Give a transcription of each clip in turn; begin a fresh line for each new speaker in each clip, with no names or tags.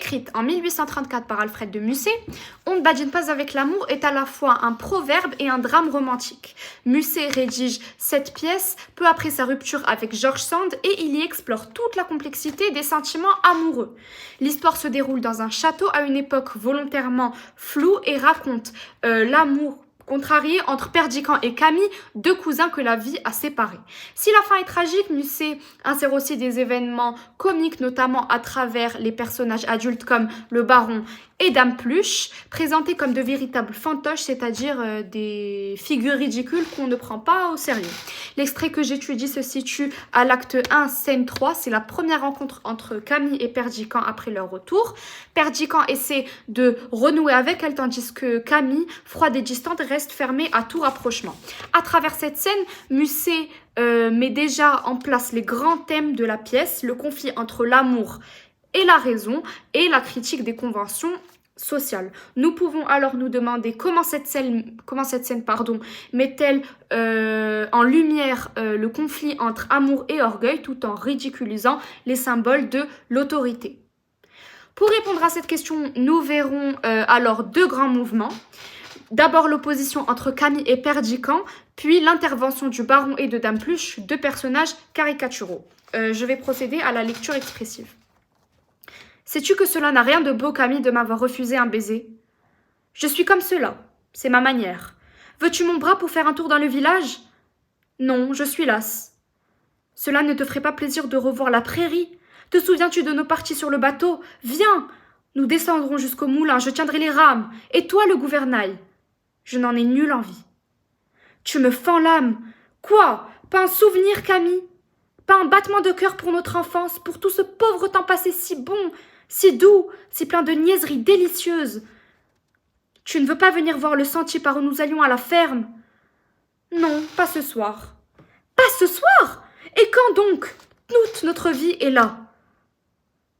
écrite en 1834 par Alfred de Musset, On ne badine pas avec l'amour est à la fois un proverbe et un drame romantique. Musset rédige cette pièce peu après sa rupture avec George Sand et il y explore toute la complexité des sentiments amoureux. L'histoire se déroule dans un château à une époque volontairement floue et raconte l'amour contrarié entre Perdiccas et Camille, deux cousins que la vie a séparés. Si la fin est tragique, Musset insère aussi des événements comiques, notamment à travers les personnages adultes comme le baron et Dame Pluche, présentés comme de véritables fantoches, c'est-à-dire des figures ridicules qu'on ne prend pas au sérieux. L'extrait que j'étudie se situe à l'acte 1, scène 3. C'est la première rencontre entre Camille et Perdiccas après leur retour. Perdiccas essaie de renouer avec elle, tandis que Camille, froide et distante, reste fermée à tout rapprochement. À travers cette scène, Musset met déjà en place les grands thèmes de la pièce, le conflit entre l'amour et la raison et la critique des conventions sociales. Nous pouvons alors nous demander comment cette scène met-elle en lumière le conflit entre amour et orgueil tout en ridiculisant les symboles de l'autorité. Pour répondre à cette question, nous verrons alors deux grands mouvements. D'abord l'opposition entre Camille et Perdiccas, puis l'intervention du baron et de Dame Pluche, deux personnages caricaturaux. Je vais procéder à la lecture expressive. Sais-tu que cela n'a rien de beau, Camille, de m'avoir refusé un baiser? Je suis comme cela, c'est ma manière. Veux-tu mon bras pour faire un tour dans le village? Non, je suis lasse. Cela ne te ferait pas plaisir de revoir la prairie? Te souviens-tu de nos parties sur le bateau? Viens, nous descendrons jusqu'au moulin, je tiendrai les rames, et toi le gouvernail. Je n'en ai nulle envie. Tu me fends l'âme. Quoi? Pas un souvenir, Camille? Pas un battement de cœur pour notre enfance, pour tout ce pauvre temps passé si bon, si doux, si plein de niaiseries délicieuses. Tu ne veux pas venir voir le sentier par où nous allions à la ferme? Non, pas ce soir. Pas ce soir? Et quand donc? Toute notre vie est là.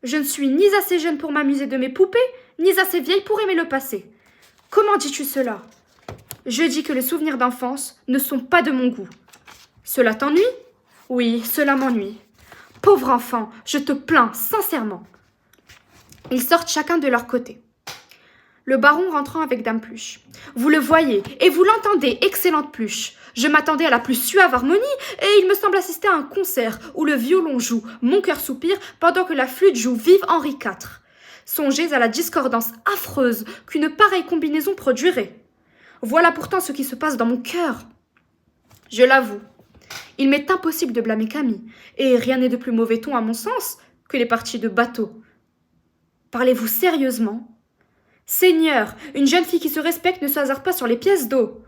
Je ne suis ni assez jeune pour m'amuser de mes poupées, ni assez vieille pour aimer le passé. Comment dis-tu cela? Je dis que les souvenirs d'enfance ne sont pas de mon goût. Cela t'ennuie? Oui, cela m'ennuie. Pauvre enfant, je te plains sincèrement. Ils sortent chacun de leur côté. Le baron rentrant avec Dame Pluche. Vous le voyez et vous l'entendez, excellente Pluche. Je m'attendais à la plus suave harmonie et il me semble assister à un concert où le violon joue Mon cœur soupire pendant que la flûte joue Vive Henri IV. Songez à la discordance affreuse qu'une pareille combinaison produirait. Voilà pourtant ce qui se passe dans mon cœur. Je l'avoue, il m'est impossible de blâmer Camille, et rien n'est de plus mauvais ton à mon sens que les parties de bateau. Parlez-vous sérieusement? Seigneur, une jeune fille qui se respecte ne se hasarde pas sur les pièces d'eau.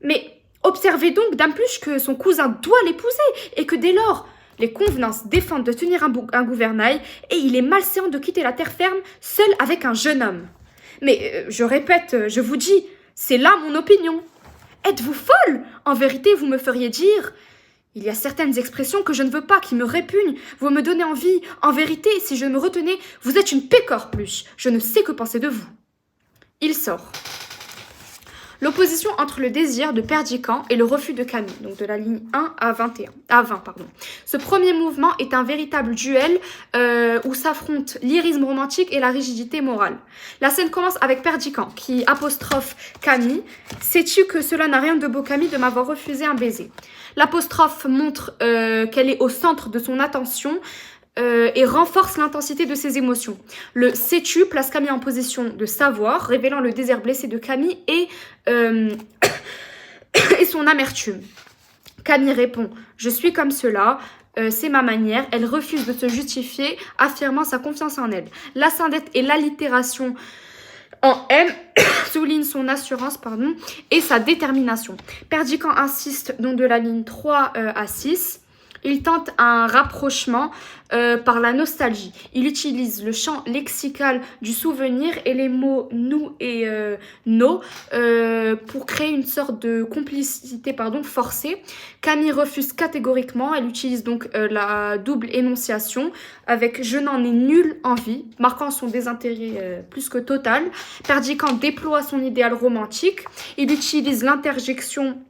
Mais observez donc, Dame Pluche, que son cousin doit l'épouser, et que dès lors, les convenances défendent de tenir un gouvernail, et il est malséant de quitter la terre ferme seul avec un jeune homme. Mais, je répète, je vous dis, c'est là mon opinion. Êtes-vous folle? En vérité, vous me feriez dire... Il y a certaines expressions que je ne veux pas, qui me répugnent. Vous me donnez envie. En vérité, si je me retenais, vous êtes une pécore, Pluche. Je ne sais que penser de vous. Il sort. L'opposition entre le désir de Perdiccas et le refus de Camille, donc de la ligne 1 à 20. Ce premier mouvement est un véritable duel où s'affrontent l'irisme romantique et la rigidité morale. La scène commence avec Perdiccas qui apostrophe Camille. Sais-tu que cela n'a rien de beau, Camille, de m'avoir refusé un baiser? L'apostrophe montre qu'elle est au centre de son attention et renforce l'intensité de ses émotions. Le sais-tu place Camille en position de savoir, révélant le désir blessé de Camille et son amertume. Camille répond « Je suis comme cela ». C'est ma manière. Elle refuse de se justifier, affirmant sa confiance en elle. L'ascendette et l'allitération en M souligne son assurance et sa détermination. Perdiccas insiste donc de la ligne 3 à 6. Il tente un rapprochement par la nostalgie. Il utilise le champ lexical du souvenir et les mots nous et nos pour créer une sorte de complicité forcée. Camille refuse catégoriquement. Elle utilise donc la double énonciation avec je n'en ai nulle envie, marquant son désintérêt plus que total. Perdiccas déploie son idéal romantique. Il utilise l'interjection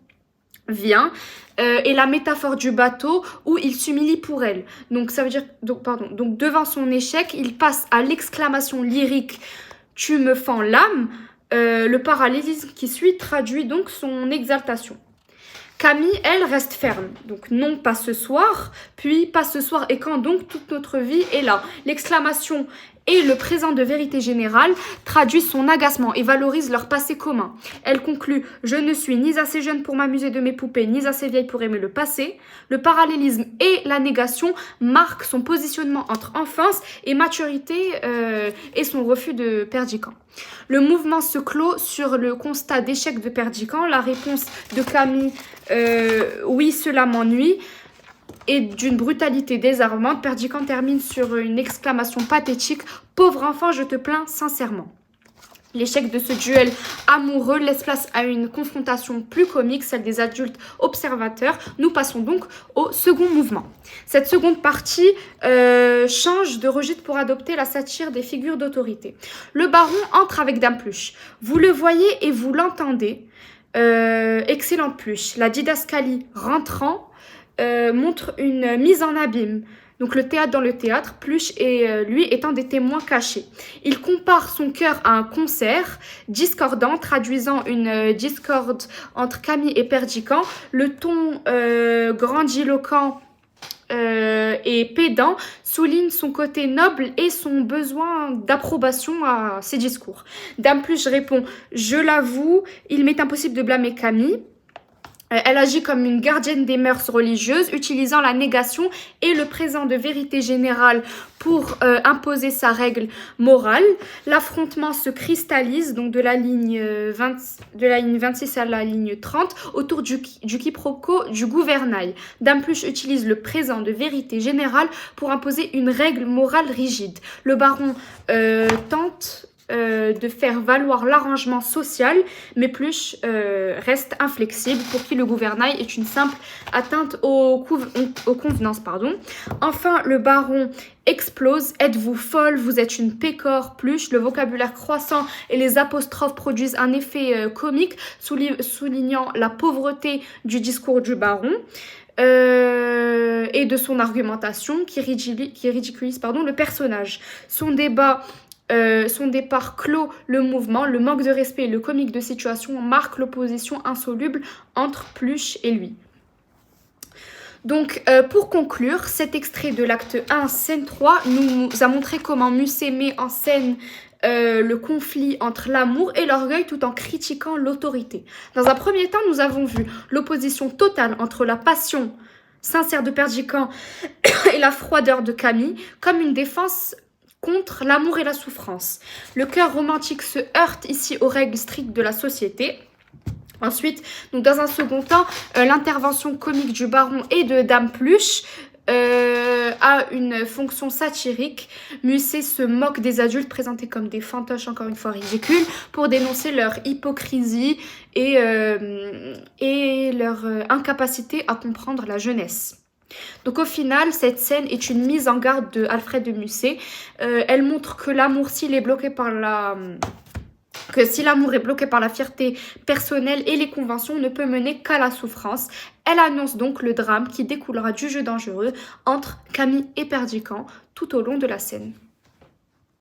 vient. et la métaphore du bateau où il s'humilie pour elle. Donc ça veut dire, donc devant son échec, il passe à l'exclamation lyrique « Tu me fends l'âme ». Le parallélisme qui suit traduit donc son exaltation. Camille, elle, reste ferme. Donc non, pas ce soir, puis pas ce soir et quand donc toute notre vie est là. L'exclamation et le présent de vérité générale traduisent son agacement et valorisent leur passé commun. Elle conclut « Je ne suis ni assez jeune pour m'amuser de mes poupées, ni assez vieille pour aimer le passé ». Le parallélisme et la négation marquent son positionnement entre enfance et maturité et son refus de Perdiccas. Le mouvement se clôt sur le constat d'échec de Perdiccas. La réponse de Camille « Oui, cela m'ennuie » et d'une brutalité désarmante. Perdiccas termine sur une exclamation pathétique « Pauvre enfant, je te plains sincèrement ». L'échec de ce duel amoureux laisse place à une confrontation plus comique, celle des adultes observateurs. Nous passons donc au second mouvement. Cette seconde partie change de registre pour adopter la satire des figures d'autorité. Le baron entre avec Dame Pluche. Vous le voyez et vous l'entendez. Excellente Pluche. La didascalie rentrant montre une mise en abîme. Donc le théâtre dans le théâtre, Pluche et lui étant des témoins cachés. Il compare son cœur à un concert discordant, traduisant une discorde entre Camille et Perdiccas. Le ton grandiloquent et pédant souligne son côté noble et son besoin d'approbation à ses discours. Dame Pluche répond « Je l'avoue, il m'est impossible de blâmer Camille ». Elle agit comme une gardienne des mœurs religieuses, utilisant la négation et le présent de vérité générale pour imposer sa règle morale. L'affrontement se cristallise donc de la ligne 26 à la ligne 30 autour du quiproquo du gouvernail. Dame Pluche utilise le présent de vérité générale pour imposer une règle morale rigide. Le baron tente de faire valoir l'arrangement social, mais Pluche reste inflexible pour qui le gouvernail est une simple atteinte aux convenances. Enfin, le baron explose. Êtes-vous folle? Vous êtes une pécore, Pluche. Le vocabulaire croissant et les apostrophes produisent un effet comique, soulignant la pauvreté du discours du baron. Et de son argumentation qui ridiculise le personnage. Son départ clôt le mouvement, le manque de respect et le comique de situation marquent l'opposition insoluble entre Pluche et lui. Donc, pour conclure, cet extrait de l'acte 1, scène 3, nous a montré comment Musset met en scène le conflit entre l'amour et l'orgueil tout en critiquant l'autorité. Dans un premier temps, nous avons vu l'opposition totale entre la passion sincère de Perdiccas et la froideur de Camille comme une défense contre l'amour et la souffrance. Le cœur romantique se heurte ici aux règles strictes de la société. Ensuite, donc dans un second temps, l'intervention comique du baron et de Dame Pluche a une fonction satirique. Musset se moque des adultes présentés comme des fantoches, encore une fois ridicules, pour dénoncer leur hypocrisie et leur incapacité à comprendre la jeunesse. Donc au final, cette scène est une mise en garde de Alfred de Musset. Elle montre que l'amour, si l'amour est bloqué par la fierté personnelle et les conventions, ne peut mener qu'à la souffrance. Elle annonce donc le drame qui découlera du jeu dangereux entre Camille et Perdiccas tout au long de la scène.